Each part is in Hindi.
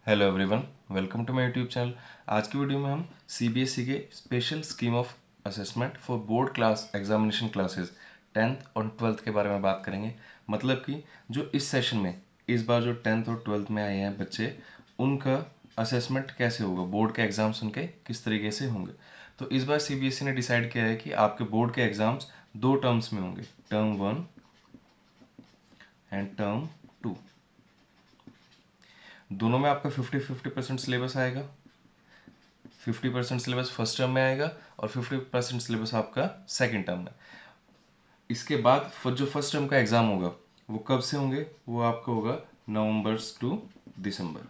Hello everyone, welcome to my YouTube channel. आज की वीडियो में हम सीबीएसई के special scheme of assessment for board class examination classes 10th और 12th के बारे में बात करेंगे। मतलब कि जो इस सेशन में इस बार जो 10th और 12th में आए हैं बच्चे, उनका असेसमेंट कैसे होगा, बोर्ड के एग्जाम्स उनके किस तरीके से होंगे। तो इस बार सीबीएसई ने डिसाइड किया है कि आपके बोर्ड के एग्जाम्स दो टर्म्स में होंगे, टर्म 1 एंड टर्म 2। दोनों में आपका 50-50% सिलेबस आएगा। 50% सिलेबस फर्स्ट टर्म में आएगा और 50% सिलेबस आपका सेकेंड टर्म में। इसके बाद जो फर्स्ट टर्म का एग्ज़ाम होगा वो कब से होंगे, वो आपका होगा नवंबर टू दिसंबर।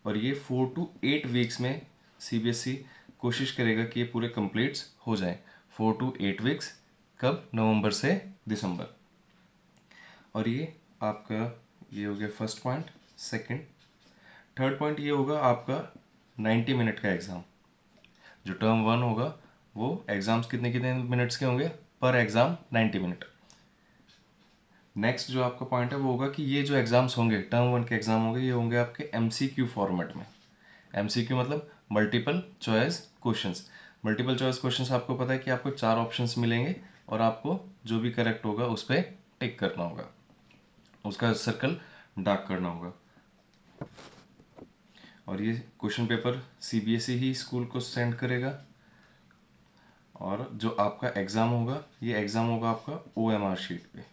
और ये 4 to 8 वीक्स में सीबीएसई कोशिश करेगा कि ये पूरे कंप्लीट्स हो जाएं। 4 to 8 वीक्स, कब? नवंबर से दिसंबर। और ये आपका ये हो गया first point. Second, third point ये होगा आपका 90 मिनट का एग्ज़ाम। जो टर्म 1 होगा वो एग्ज़ाम्स कितने कितने मिनट्स के होंगे, पर एग्ज़ाम 90 मिनट। नेक्स्ट जो आपका पॉइंट है वो होगा कि ये जो एग्ज़ाम्स होंगे, टर्म 1 के एग्ज़ाम होंगे, ये होंगे आपके एमसीक्यू फॉर्मेट में। एमसीक्यू मतलब multiple choice questions. Multiple choice questions आपको पता है कि आपको 4 ऑप्शंस मिलेंगे और आपको जो भी करेक्ट होगा उस पर टिक करना होगा, उसका सर्कल डार्क करना होगा। और ये क्वेश्चन पेपर सीबीएसई ही स्कूल को सेंड करेगा। और जो आपका एग्ज़ाम होगा, ये एग्ज़ाम होगा आपका ओएमआर शीट पे।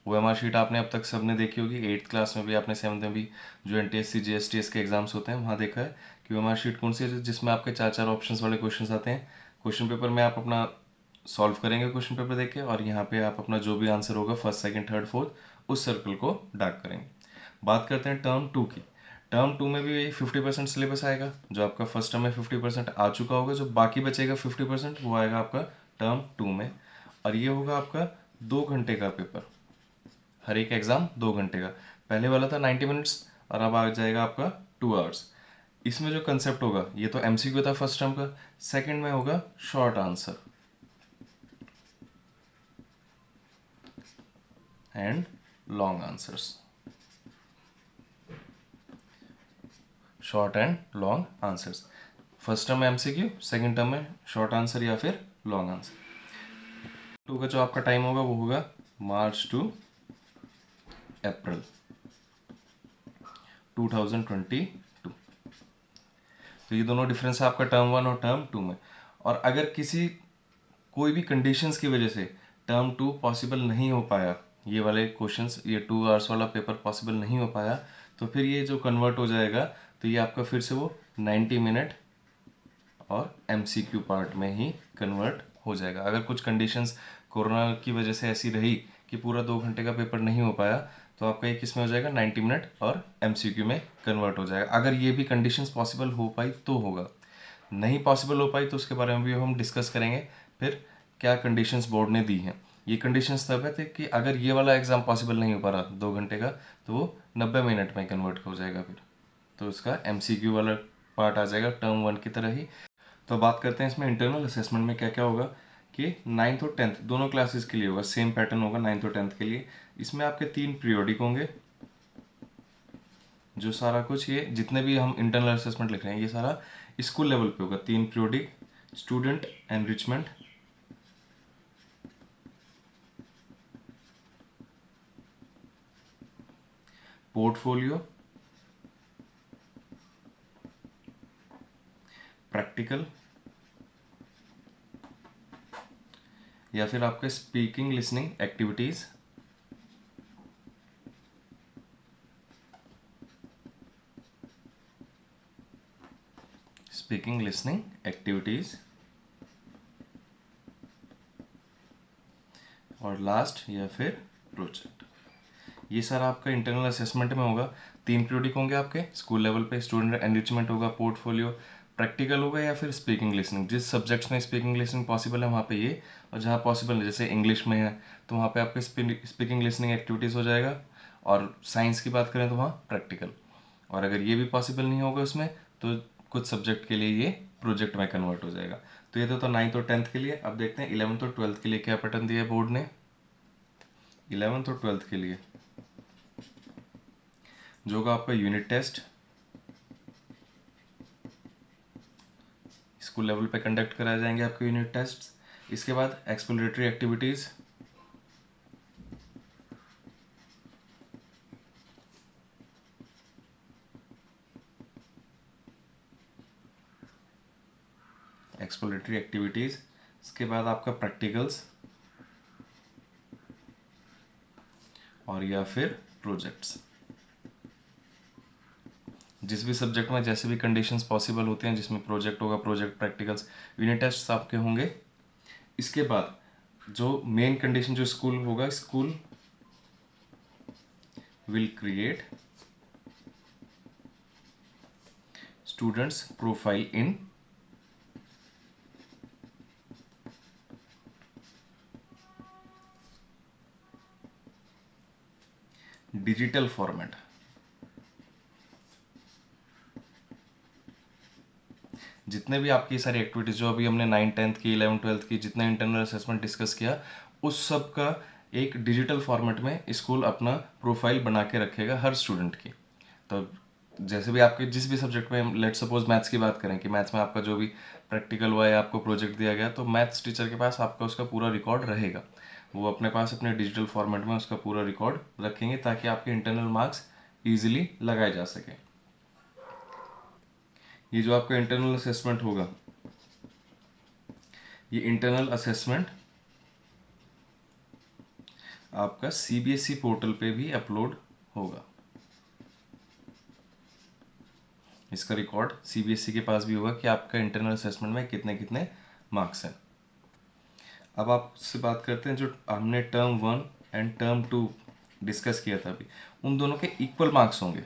ओएमआर शीट आपने अब तक सबने देखी होगी, 8th क्लास में भी, आपने 7th में भी जो एनटीएससी जीएसटीएस के एग्जाम्स होते हैं वहाँ देखा है कि ओएमआर शीट कौन सी है, जिसमें आपके 4 ऑप्शंस वाले क्वेश्चंस आते हैं। क्वेश्चन पेपर में आप अपना सॉल्व करेंगे क्वेश्चन पेपर देख के, और यहाँ पे आप अपना जो भी आंसर होगा फर्स्ट सेकंड थर्ड फोर्थ उस सर्कल को डार्क करेंगे। बात करते हैं टर्म 2 की। टर्म 2 में भी 50% सिलेबस आएगा। जो आपका फर्स्ट टर्म में 50% आ चुका होगा, जो बाकी बचेगा 50% वो आएगा आपका टर्म 2 में। और ये होगा आपका 2 घंटे का पेपर। हर एक एग्जाम 2 घंटे का। पहले वाला था 90 मिनट्स और अब आ जाएगा आपका 2 आवर्स। इसमें जो कंसेप्ट होगा, ये तो एमसीक्यू था फर्स्ट टर्म का, सेकंड में होगा short answer and long answers. Short and long answers, first term में एमसीक्यू, सेकंड टर्म में शॉर्ट आंसर या फिर लॉन्ग आंसर। 2 का जो आपका टाइम होगा वो होगा मार्च टू अप्रैल 2022। तो ये दोनों डिफरेंस है आपका टर्म 1 और टर्म 2 में। और अगर किसी कोई भी कंडीशंस की वजह से टर्म 2 पॉसिबल नहीं हो पाया, ये वाले क्वेश्चंस, ये 2 आवर्स वाला पेपर पॉसिबल नहीं हो पाया, तो फिर ये जो कन्वर्ट हो जाएगा, तो ये आपका फिर से वो 90 मिनट और एमसीक्यू पार्ट में ही कन्वर्ट हो जाएगा। अगर कुछ कंडीशंस कोरोना की वजह से ऐसी रही कि पूरा 2 घंटे का पेपर नहीं हो पाया, तो आपका ये किस में हो जाएगा, 90 मिनट और एमसीक्यू में कन्वर्ट हो जाएगा। अगर ये भी कंडीशंस पॉसिबल हो पाई तो होगा, नहीं पॉसिबल हो पाई तो उसके बारे में भी हम डिस्कस करेंगे। फिर क्या कंडीशंस बोर्ड ने दी हैं, ये कंडीशंस तब है कि अगर ये वाला एग्ज़ाम पॉसिबल नहीं हो पा रहा 2 घंटे का, तो वो 90 मिनट में कन्वर्ट हो जाएगा फिर। तो इसका एमसीक्यू वाला पार्ट आ जाएगा टर्म 1 की तरह ही। तो बात करते हैं इसमें इंटरनल असेसमेंट में क्या क्या होगा, कि 9th और 10th दोनों क्लासेस के लिए होगा, सेम पैटर्न होगा 9th और 10th के लिए। इसमें आपके 3 पीरियोडिक होंगे। जो सारा कुछ, ये जितने भी हम इंटरनल असेसमेंट लिख रहे हैं, ये सारा स्कूल लेवल पे होगा। 3 periodic, student enrichment, portfolio, practical, या फिर आपके speaking listening activities, speaking listening activities, और लास्ट या फिर प्रोजेक्ट। ये सारा आपका इंटरनल असेसमेंट में होगा। 3 पीरियोडिक होंगे आपके स्कूल लेवल पे, स्टूडेंट एनरिचमेंट होगा, पोर्टफोलियो, प्रैक्टिकल होगा, या फिर स्पीकिंग लिसनिंग। जिस सब्जेक्ट्स में स्पीकिंग लिसनिंग पॉसिबल है वहाँ पे ये, और जहाँ पॉसिबल नहीं, जैसे इंग्लिश में है तो वहाँ पे आपके स्पीकिंग लिसनिंग एक्टिविटीज़ हो जाएगा। और साइंस की बात करें तो वहाँ प्रैक्टिकल। और अगर ये भी पॉसिबल नहीं होगा उसमें, तो कुछ सब्जेक्ट के लिए ये प्रोजेक्ट में कन्वर्ट हो जाएगा। तो ये तो 9th और 10th के लिए। अब देखते हैं 11th और 12th के लिए क्या पैटर्न दिया है बोर्ड ने। 11th और 12th के लिए जो होगा आपका यूनिट टेस्ट, स्कूल लेवल पे कंडक्ट कराए जाएंगे आपके यूनिट टेस्ट। इसके बाद एक्सप्लोरेटरी एक्टिविटीज़, इसके बाद आपका प्रैक्टिकल्स और या फिर प्रोजेक्ट्स। जिस भी सब्जेक्ट में जैसे भी कंडीशंस पॉसिबल होते हैं, जिसमें प्रोजेक्ट होगा, प्रोजेक्ट, प्रैक्टिकल्स, यूनिट टेस्ट आपके होंगे। इसके बाद जो मेन कंडीशन जो स्कूल होगा, school will create students profile in digital format. जितने भी आपकी सारी एक्टिविटीज जो अभी हमने 9th 10th की, 11th 12th की, जितना इंटरनल असेसमेंट डिस्कस किया, उस सब का एक डिजिटल फॉर्मेट में स्कूल अपना प्रोफाइल बना के रखेगा हर स्टूडेंट की। तो जैसे भी आपके जिस भी सब्जेक्ट में, लेट सपोज मैथ्स की बात करें कि मैथ्स में आपका जो भी प्रैक्टिकल हुआ या आपको प्रोजेक्ट दिया गया, तो मैथ्स टीचर के पास आपका उसका पूरा रिकॉर्ड रहेगा। वो अपने पास अपने डिजिटल फॉर्मेट में उसका पूरा रिकॉर्ड रखेंगे ताकि आपके इंटरनल मार्क्स ईजिली लगाए जा सके। ये जो आपका इंटरनल असेसमेंट होगा, ये इंटरनल असेसमेंट आपका सीबीएसई पोर्टल पे भी अपलोड होगा। इसका रिकॉर्ड सीबीएसई के पास भी होगा कि आपका इंटरनल असेसमेंट में कितने कितने मार्क्स हैं। अब आपसे बात करते हैं जो हमने टर्म 1 एंड टर्म 2 डिस्कस किया था अभी, उन दोनों के इक्वल मार्क्स होंगे।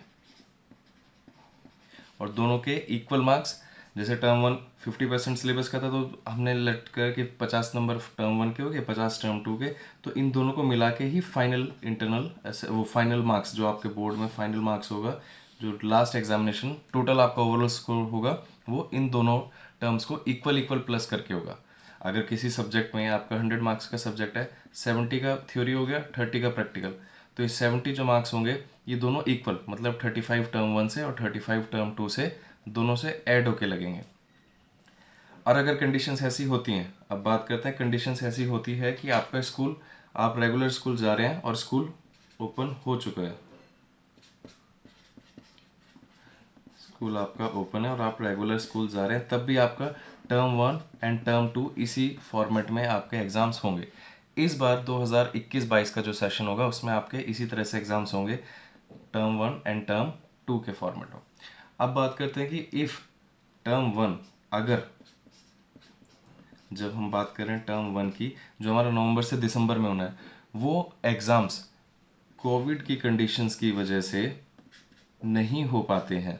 और दोनों के इक्वल मार्क्स, जैसे टर्म 1 50% सिलेबस का था, तो हमने लेट कर के 50 नंबर टर्म 1 के हो गए, 50 टर्म 2 के। तो इन दोनों को मिला के ही फाइनल इंटरनल वो फाइनल मार्क्स जो आपके बोर्ड में फाइनल मार्क्स होगा, जो लास्ट एग्जामिनेशन टोटल आपका ओवरऑल स्कोर होगा, वो इन दोनों टर्म्स को इक्वल इक्वल प्लस करके होगा। अगर किसी सब्जेक्ट में आपका 100 मार्क्स का सब्जेक्ट है, 70 का थ्योरी हो गया, 30 का प्रैक्टिकल, तो ये 70 जो मार्क्स होंगे ये दोनों इक्वल, मतलब 35 टर्म 1 से और 35 टर्म 2 से, दोनों से ऐड होके लगेंगे। और अगर कंडीशंस ऐसी होती हैं, अब बात करते हैं कंडीशंस ऐसी होती है कि आपका स्कूल, आप रेगुलर स्कूल जा रहे हैं और स्कूल ओपन हो चुका है, स्कूल आपका ओपन है और आप रेगुलर स्कूल जा रहे हैं, तब भी आपका टर्म 1 एंड टर्म 2 इसी फॉर्मेट में आपके एग्ज़ाम्स होंगे। इस बार 2021-22 का जो सेशन होगा उसमें आपके इसी तरह से एग्ज़ाम्स होंगे, टर्म 1 एंड टर्म 2 के फॉर्मेट में। अब बात करते हैं कि इफ़ टर्म 1, अगर जब हम बात करें टर्म 1 की, जो हमारा नवंबर से दिसंबर में होना है, वो एग्ज़ाम्स कोविड की कंडीशंस की वजह से नहीं हो पाते हैं।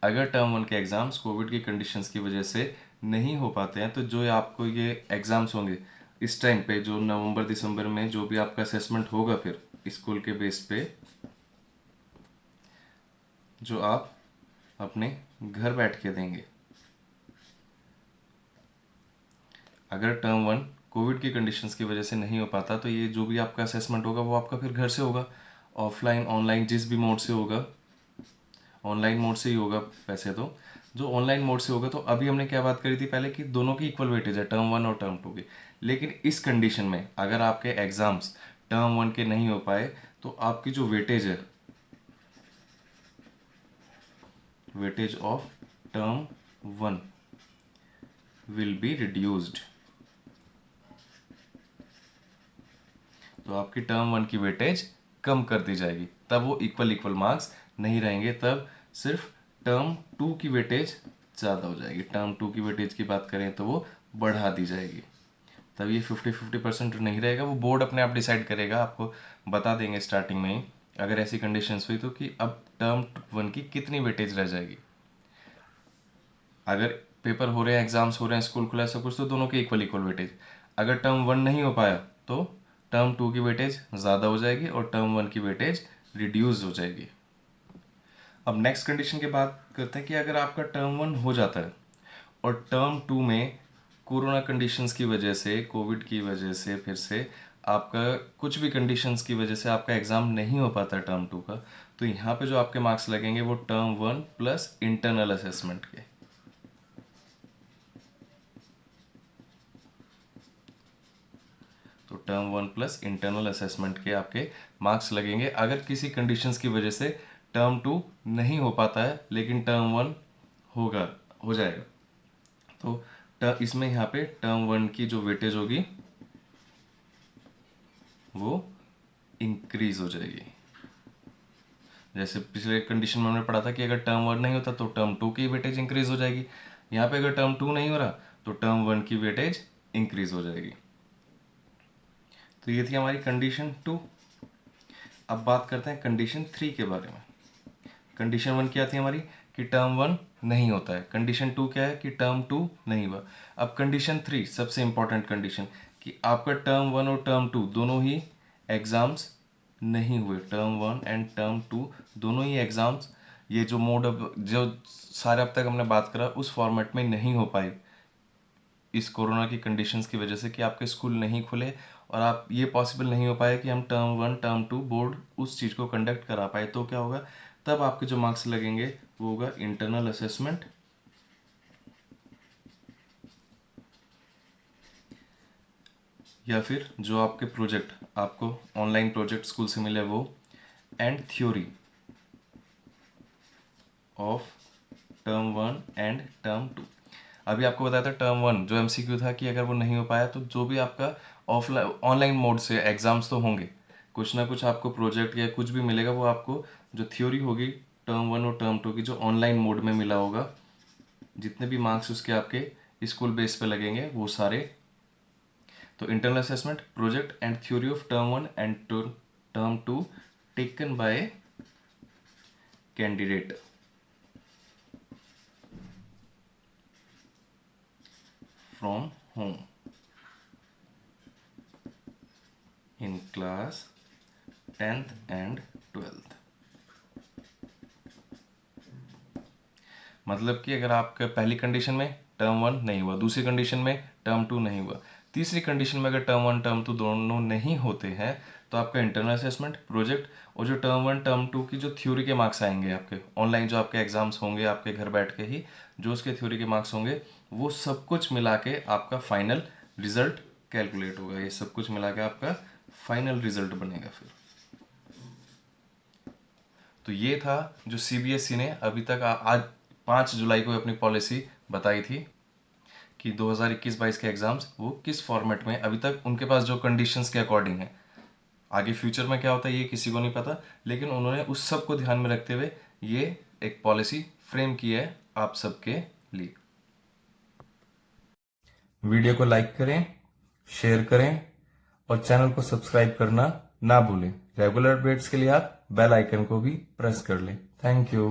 अगर टर्म 1 के एग्ज़ाम्स कोविड की कंडीशंस की वजह से नहीं हो पाते हैं, तो जो आपको ये एग्ज़ाम्स होंगे इस टाइम पे, जो नवंबर दिसंबर में जो भी आपका असेसमेंट होगा फिर स्कूल के बेस पे, जो आप अपने घर बैठ के देंगे। अगर टर्म 1 कोविड की कंडीशंस की वजह से नहीं हो पाता, तो ये जो भी आपका असेसमेंट होगा वो आपका फिर घर से होगा, ऑफलाइन ऑनलाइन जिस भी मोड से होगा, ऑनलाइन मोड से ही होगा वैसे तो। जो ऑनलाइन मोड से होगा, तो अभी हमने क्या बात करी थी पहले कि दोनों की इक्वल वेटेज है, टर्म 1 और टर्म 2 की। लेकिन इस कंडीशन में अगर आपके एग्जाम्स टर्म 1 के नहीं हो पाए, तो आपकी जो वेटेज है, weightage of term 1 will be reduced. तो आपकी टर्म 1 की वेटेज कम कर दी जाएगी, तब वो इक्वल इक्वल मार्क्स नहीं रहेंगे, तब सिर्फ टर्म 2 की वेटेज ज़्यादा हो जाएगी। टर्म 2 की वेटेज की बात करें तो वो बढ़ा दी जाएगी, तब ये 50-50% नहीं रहेगा। वो बोर्ड अपने आप डिसाइड करेगा, आपको बता देंगे स्टार्टिंग में ही अगर ऐसी कंडीशंस हुई तो, कि अब टर्म 1 की कितनी वेटेज रह जाएगी। अगर पेपर हो रहे हैं, एग्जाम्स हो रहे हैं, स्कूल खुला है, सब कुछ, तो दोनों के इक्वल इक्वल वेटेज। अगर टर्म 1 नहीं हो पाया तो टर्म 2 की वेटेज ज़्यादा हो जाएगी और टर्म 1 की वेटेज रिड्यूस हो जाएगी। अब नेक्स्ट कंडीशन की बात करते हैं कि अगर आपका टर्म 1 हो जाता है और टर्म 2 में कोरोना कंडीशंस की वजह से, कोविड की वजह से, फिर से आपका कुछ भी कंडीशंस की वजह से आपका एग्ज़ाम नहीं हो पाता टर्म 2 का, तो यहाँ पे जो आपके मार्क्स लगेंगे वो टर्म 1 प्लस इंटरनल असेसमेंट के। तो टर्म 1 प्लस इंटरनल असेसमेंट के आपके मार्क्स लगेंगे। अगर किसी कंडीशंस की वजह से टर्म 2 नहीं हो पाता है लेकिन टर्म 1 हो जाएगा, तो इसमें यहाँ पे टर्म 1 की जो वेटेज होगी वो इंक्रीज हो जाएगी। जैसे पिछले कंडीशन में हमने पढ़ा था कि अगर टर्म 1 नहीं होता तो टर्म 2 की वेटेज इंक्रीज हो जाएगी। यहाँ पे अगर टर्म 2 नहीं हो रहा तो टर्म 1 की वेटेज इंक्रीज हो जाएगी। तो ये थी हमारी कंडीशन 2। अब बात करते हैं कंडीशन 3 के बारे में। कंडीशन 1 क्या थी हमारी कि टर्म 1 नहीं होता है। कंडीशन 2 क्या है कि टर्म 2 नहीं हुआ। अब कंडीशन 3 सबसे इंपॉर्टेंट कंडीशन कि आपका टर्म 1 और टर्म 2 दोनों ही एग्जाम्स नहीं हुए। टर्म 1 एंड टर्म 2 दोनों ही एग्जाम्स, ये जो मोड अब जो सारे अब तक हमने बात करा उस फॉर्मेट में नहीं हो पाई इस कोरोना की कंडीशंस की वजह से, कि आपके स्कूल नहीं खुले और आप ये पॉसिबल नहीं हो पाए कि हम टर्म 1 टर्म 2 बोर्ड उस चीज़ को कंडक्ट करा पाए। तो क्या होगा, तब आपके जो मार्क्स लगेंगे वो होगा इंटरनल असेसमेंट या फिर जो आपके प्रोजेक्ट आपको ऑनलाइन प्रोजेक्ट स्कूल से मिले वो, and theory of term 1 and term 2। अभी आपको बताया था टर्म 1 जो एमसीक्यू था कि अगर वो नहीं हो पाया तो जो भी आपका ऑफलाइन ऑनलाइन मोड से एग्जाम्स तो होंगे, कुछ ना कुछ आपको प्रोजेक्ट या कुछ भी मिलेगा, वो आपको जो थ्योरी होगी टर्म 1 और टर्म 2 की जो ऑनलाइन मोड में मिला होगा, जितने भी मार्क्स उसके आपके स्कूल बेस पे लगेंगे वो सारे। तो internal assessment, project and theory of term 1 and term 2 taken by candidate from home in class 10th and 12th। मतलब कि अगर आपके पहली कंडीशन में टर्म 1 नहीं हुआ, दूसरी कंडीशन में टर्म 2 नहीं हुआ, तीसरी कंडीशन में अगर टर्म 1 टर्म 2 दोनों नहीं होते हैं तो आपका इंटरनल असेसमेंट, प्रोजेक्ट और जो टर्म 1 टर्म 2 की जो थ्योरी के मार्क्स आएंगे आपके ऑनलाइन, जो आपके एग्जाम्स होंगे आपके घर बैठ के ही, जो उसके थ्योरी के मार्क्स होंगे वो सब कुछ मिला के आपका फाइनल रिजल्ट कैलकुलेट होगा। ये सब कुछ मिला के आपका फाइनल रिजल्ट बनेगा फिर। तो ये था जो सीबीएसई ने अभी तक आज 5 जुलाई को अपनी पॉलिसी बताई थी कि 2021-22 के एग्जाम्स वो किस फॉर्मेट में, अभी तक उनके पास जो कंडीशंस के अकॉर्डिंग है। आगे फ्यूचर में क्या होता है ये किसी को नहीं पता, लेकिन उन्होंने उस सब को ध्यान में रखते हुए ये एक पॉलिसी फ्रेम की है आप सबके लिए। वीडियो को लाइक करें, शेयर करें और चैनल को सब्सक्राइब करना ना भूलें। रेगुलर अपडेट्स के लिए आप बेल आइकन को भी प्रेस कर लें। Thank you.